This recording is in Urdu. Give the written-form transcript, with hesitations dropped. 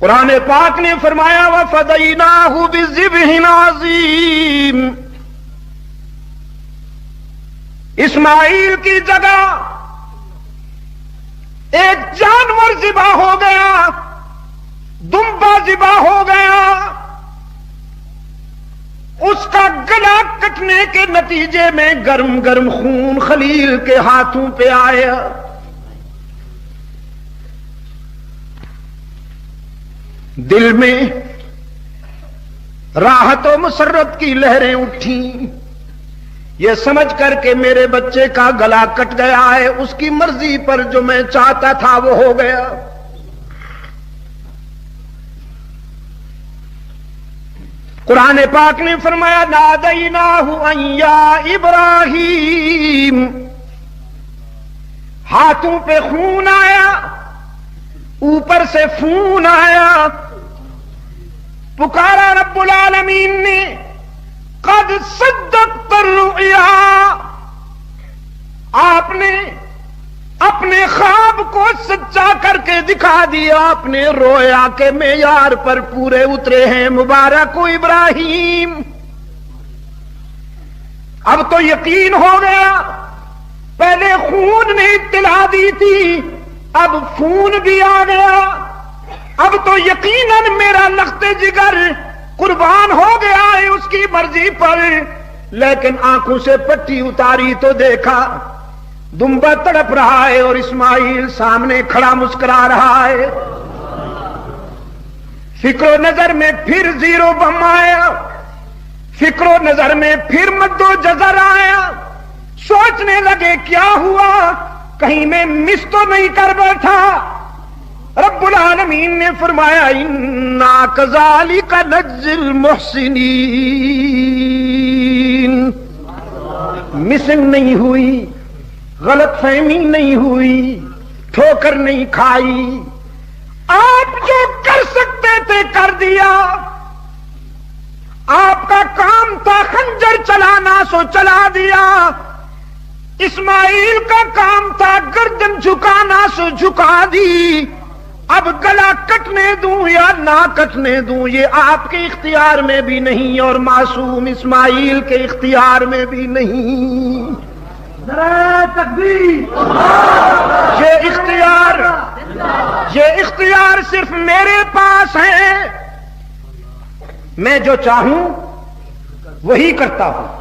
قرآن پاک نے فرمایا وَفَدَيْنَاهُ بِذِبْحٍ عَظِيمٍ، اسماعیل کی جگہ ایک جانور ذبح ہو گیا، دمبا ذبح ہو گیا، اس کا گلا کٹنے کے نتیجے میں گرم گرم خون خلیل کے ہاتھوں پہ آیا۔ دل میں راحت و مسرت کی لہریں اٹھیں، یہ سمجھ کر کہ میرے بچے کا گلا کٹ گیا ہے، اس کی مرضی پر جو میں چاہتا تھا وہ ہو گیا۔ قرآن پاک نے فرمایا نادیناہ ان یا ابراہیم، ہاتھوں پہ خون آیا، اوپر سے فون آیا، پکارا رب العالمین نے قد صدقت الرؤیا، آپ نے اپنے خواب کو سچا کر کے دکھا دیا، اپنے رویا کے معیار پر پورے اترے ہیں، مبارک ہو ابراہیم۔ اب تو یقین ہو گیا، پہلے خون نے اطلاع دی تھی، اب خون بھی آ گیا، اب تو یقیناً میرا لخت جگر قربان ہو گیا ہے اس کی مرضی پر۔ لیکن آنکھوں سے پٹی اتاری تو دیکھا دمبا تڑپ رہا ہے اور اسماعیل سامنے کھڑا مسکرا رہا ہے۔ فکر و نظر میں پھر زیرو بم آیا، فکر و نظر میں پھر مد و جزر آیا، سوچنے لگے کیا ہوا، کہیں میں مس تو نہیں کر بیٹھا۔ رب العالمین نے فرمایا انا کذالک نجزی المحسنین، مسنگ نہیں ہوئی، غلط فہمی نہیں ہوئی، ٹھوکر نہیں کھائی، آپ جو کر سکتے تھے کر دیا، آپ کا کام تھا خنجر چلانا سو چلا دیا، اسماعیل کا کام تھا گردن جھکانا سو جھکا دی، اب گلا کٹنے دوں یا نہ کٹنے دوں یہ آپ کے اختیار میں بھی نہیں اور معصوم اسماعیل کے اختیار میں بھی نہیں۔ یہ اختیار صرف میرے پاس ہے، میں جو چاہوں وہی کرتا ہوں۔